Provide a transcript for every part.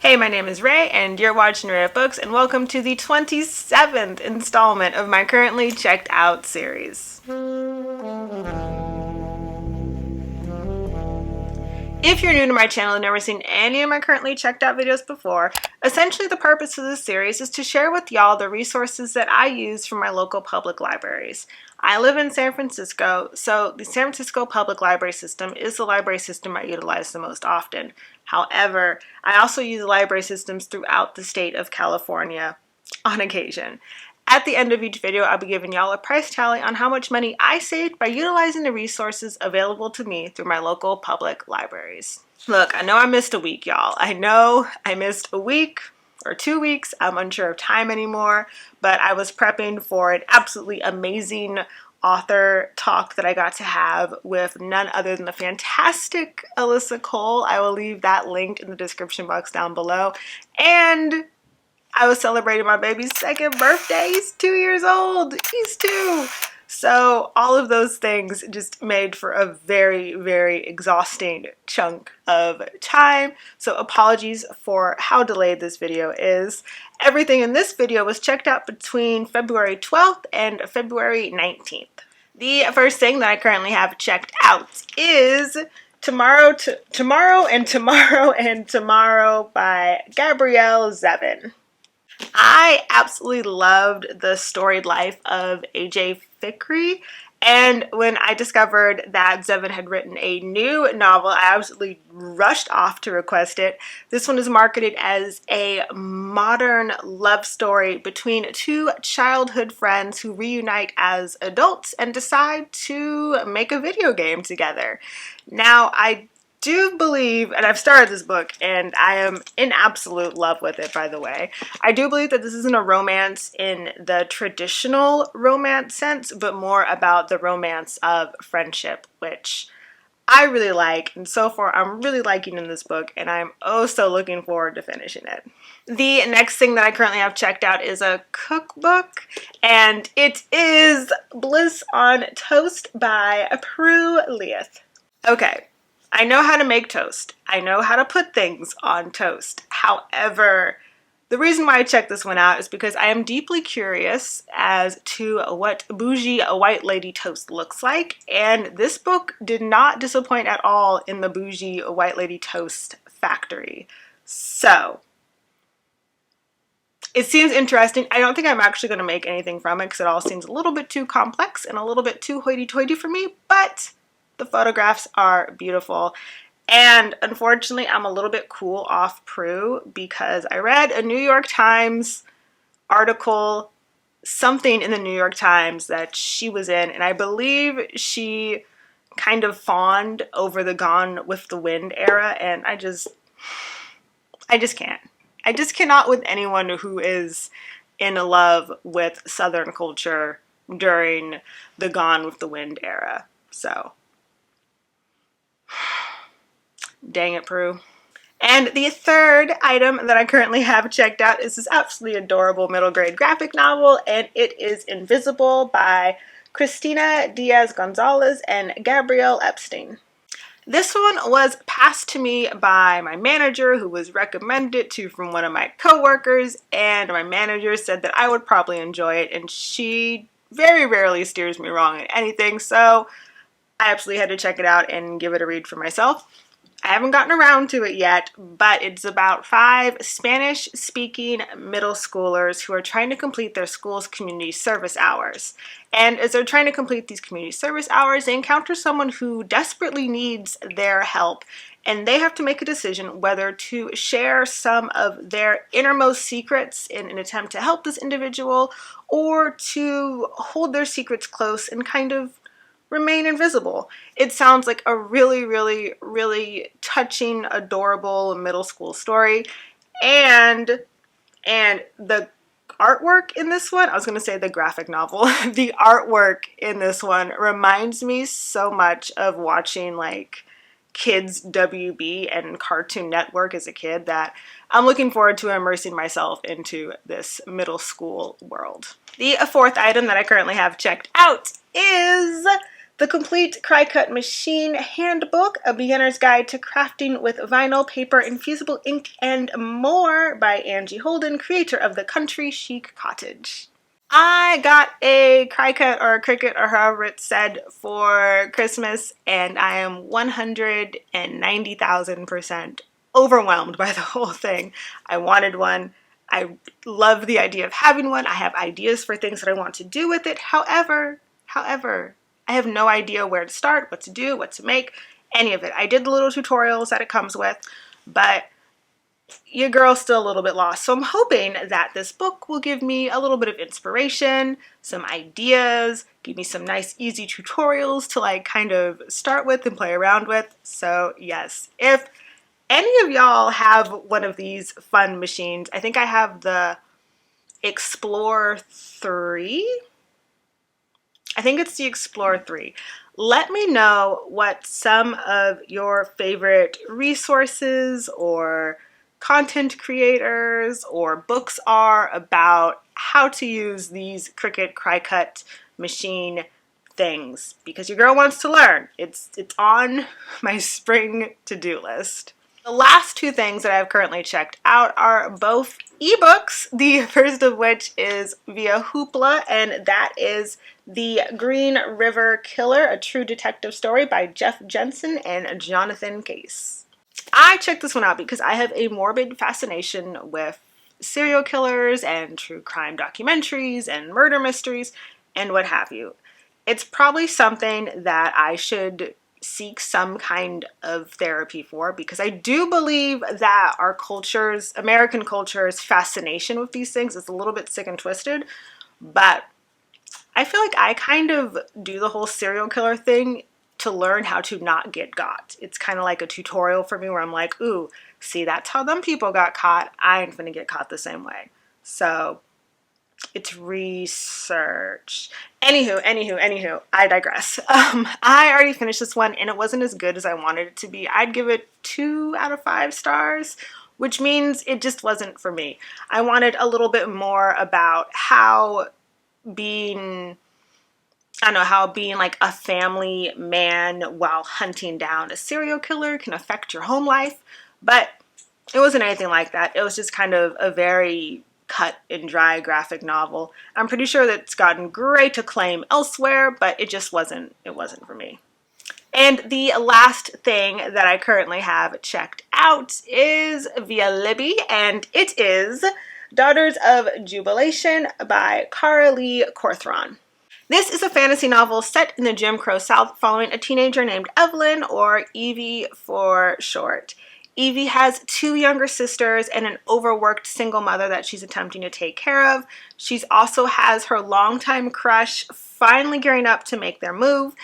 Hey, my name is Ray, and you're watching Ray of Books, and welcome to the 27th installment of my currently checked out series. If you're new to my channel and never seen any of my currently checked out videos before, essentially the purpose of this series is to share with y'all the resources that I use from my local public libraries. I live in San Francisco, so the San Francisco public library system is the library system I utilize the most often. However, I also use library systems throughout the state of California on occasion. At the end of each video, I'll be giving y'all a price tally on how much money I saved by utilizing the resources available to me through my local public libraries. Look, I know I missed a week, y'all. I know I missed a week or 2 weeks. I'm unsure of time anymore, but I was prepping for an absolutely amazing author talk that I got to have with none other than the fantastic Alyssa Cole. I will leave that linked in the description box down below. And I was celebrating my baby's second birthday. He's 2 years old. He's 2. So all of those things just made for a very, very exhausting chunk of time. So apologies for how delayed this video is. Everything in this video was checked out between February 12th and February 19th. The first thing that I currently have checked out is Tomorrow by Gabrielle Zevin. I absolutely loved the storied life of AJ Fikry, and when I discovered that Zevin had written a new novel, I absolutely rushed off to request it. This one is marketed as a modern love story between two childhood friends who reunite as adults and decide to make a video game together. Now, I do believe, and I've started this book and I am in absolute love with it, by the way. I do believe that this isn't a romance in the traditional romance sense, but more about the romance of friendship, which I really like, and so far I'm really liking in this book, and I'm oh so looking forward to finishing it. The next thing that I currently have checked out is a cookbook, and it is Bliss on Toast by Prue, Leith. Okay. I know how to make toast. I know how to put things on toast. However, the reason why I checked this one out is because I am deeply curious as to what bougie a white lady toast looks like, and this book did not disappoint at all in the bougie white lady toast factory. So, it seems interesting. I don't think I'm actually going to make anything from it because it all seems a little bit too complex and a little bit too hoity-toity for me, but the photographs are beautiful. And unfortunately, I'm a little bit cool off Prue because I read a New York Times article, something in the New York Times that she was in, and I believe she kind of fawned over the Gone with the Wind era, and I just can't. I just cannot with anyone who is in love with Southern culture during the Gone with the Wind era. So dang it, Prue. And the third item that I currently have checked out is this absolutely adorable middle grade graphic novel, and it is Invisible by Christina, Diaz, Gonzalez, and Gabrielle Epstein. This one was passed to me by my manager, who was recommended it to from one of my coworkers, and my manager said that I would probably enjoy it, and she very rarely steers me wrong in anything, so I absolutely had to check it out and give it a read for myself. I haven't gotten around to it yet, but it's about 5 Spanish-speaking middle schoolers who are trying to complete their school's community service hours. And as they're trying to complete these community service hours, they encounter someone who desperately needs their help, and they have to make a decision whether to share some of their innermost secrets in an attempt to help this individual, or to hold their secrets close and kind of remain invisible. It sounds like a really, really, really touching, adorable middle school story. And the artwork in this one, I was going to say the graphic novel, the artwork in this one reminds me so much of watching like Kids WB and Cartoon Network as a kid that I'm looking forward to immersing myself into this middle school world. The fourth item that I currently have checked out is The Complete Cricut Machine Handbook, A Beginner's Guide to Crafting with Vinyl, Paper, Infusible Ink, and More by Angie Holden, creator of the Country Chic Cottage. I got a Cricut or a Cricut or however it's said for Christmas, and I am 190,000% overwhelmed by the whole thing. I wanted one. I love the idea of having one. I have ideas for things that I want to do with it. However, I have no idea where to start, what to do, what to make, any of it. I did the little tutorials that it comes with, but your girl's still a little bit lost. So I'm hoping that this book will give me a little bit of inspiration, some ideas, give me some nice easy tutorials to like kind of start with and play around with. So yes, if any of y'all have one of these fun machines, I think I have the Explore 3. I think it's the Explore 3. Let me know what some of your favorite resources or content creators or books are about how to use these Cricut Cricut machine things, because your girl wants to learn. It's on my spring to-do list. The last two things that I've currently checked out are both ebooks, the first of which is via Hoopla, and that is The Green River Killer, a true detective story by Jensen and Jonathan Case. I checked this one out because I have a morbid fascination with serial killers and true crime documentaries and murder mysteries and what have you. It's probably something that I should seek some kind of therapy for, because I do believe that our culture's, American culture's fascination with these things is a little bit sick and twisted, but I feel like I kind of do the whole serial killer thing to learn how to not get got. It's kind of like a tutorial for me where I'm like, ooh, see, that's how them people got caught. I ain't gonna get caught the same way. So it's research. Anywho, I digress. I already finished this one and it wasn't as good as I wanted it to be. I'd give it 2 out of 5 stars, which means it just wasn't for me. I wanted a little bit more about how being like a family man while hunting down a serial killer can affect your home life, but it wasn't anything like that. It was just kind of a very cut and dry graphic novel. I'm pretty sure that it's gotten great acclaim elsewhere, but it wasn't for me. And the last thing that I currently have checked out is via Libby, and it is Daughters of Jubilation by Carly Corthron. This is a fantasy novel set in the Jim Crow South following a teenager named Evelyn, or Evie for short. Evie has 2 younger sisters and an overworked single mother that she's attempting to take care of. She also has her longtime crush finally gearing up to make their move,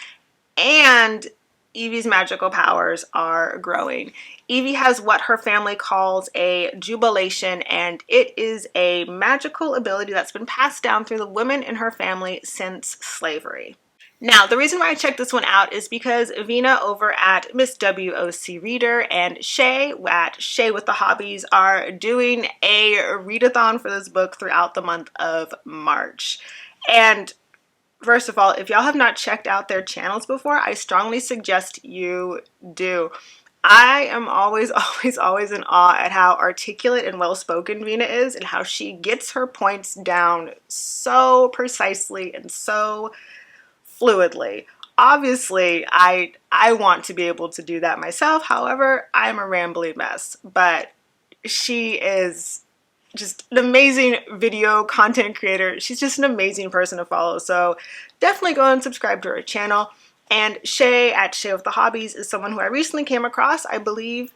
and Evie's magical powers are growing. Evie has what her family calls a Jubilation, and it is a magical ability that's been passed down through the women in her family since slavery. Now, the reason why I checked this one out is because Vina over at Miss WOC Reader and Shay at Shay with the Hobbies are doing a readathon for this book throughout the month of March. And first of all, if y'all have not checked out their channels before, I strongly suggest you do. I am always in awe at how articulate and well-spoken Vina is and how she gets her points down so precisely and so fluidly. Obviously, I want to be able to do that myself. However, I'm a rambly mess, but she is just an amazing video content creator. She's just an amazing person to follow. So definitely go and subscribe to her channel. And Shay at Shay with the Hobbies is someone who I recently came across. I believe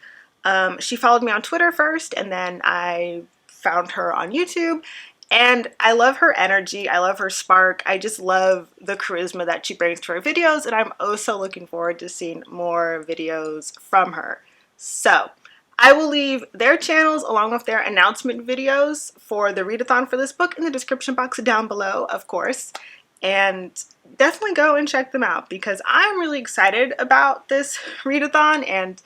she followed me on Twitter first, and then I found her on YouTube. And I love her energy. I love her spark. I just love the charisma that she brings to her videos, and I'm oh so looking forward to seeing more videos from her. So I will leave their channels along with their announcement videos for the readathon for this book in the description box down below, of course. And definitely go and check them out because I'm really excited about this readathon, and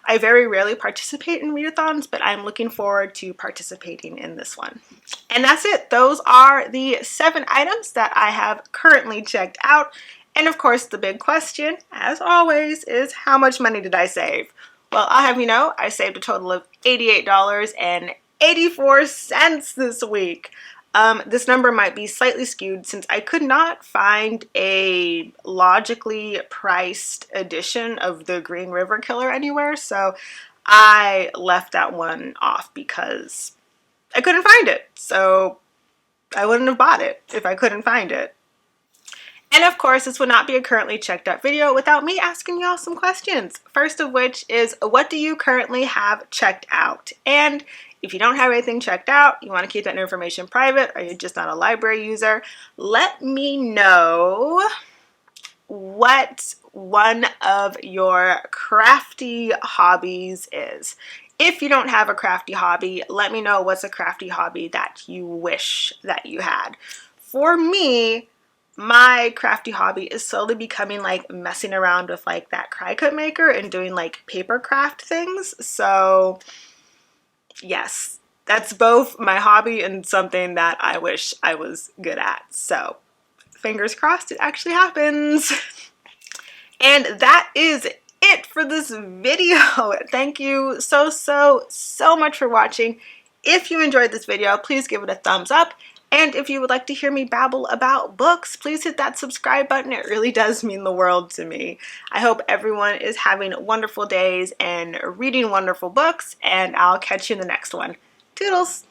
I very rarely participate in readathons, but I'm looking forward to participating in this one. And that's it. Those are the 7 items that I have currently checked out. And of course, the big question, as always, is how much money did I save? Well, I'll have you know, I saved a total of $88.84 this week. This number might be slightly skewed since I could not find a logically priced edition of the Green River Killer anywhere, so I left that one off because I couldn't find it. So I wouldn't have bought it if I couldn't find it. And of course, this would not be a currently checked out video without me asking y'all some questions. First of which is, what do you currently have checked out? And if you don't have anything checked out, you want to keep that information private, or you're just not a library user, let me know what one of your crafty hobbies is. If you don't have a crafty hobby, let me know what's a crafty hobby that you wish that you had. For me, my crafty hobby is slowly becoming like messing around with like that Cricut maker and doing like paper craft things. So yes, that's both my hobby and something that I wish I was good at. So fingers crossed it actually happens. And that is it for this video. Thank you so much for watching. If you enjoyed this video, please give it a thumbs up. And if you would like to hear me babble about books, please hit that subscribe button. It really does mean the world to me. I hope everyone is having wonderful days and reading wonderful books, and I'll catch you in the next one. Toodles!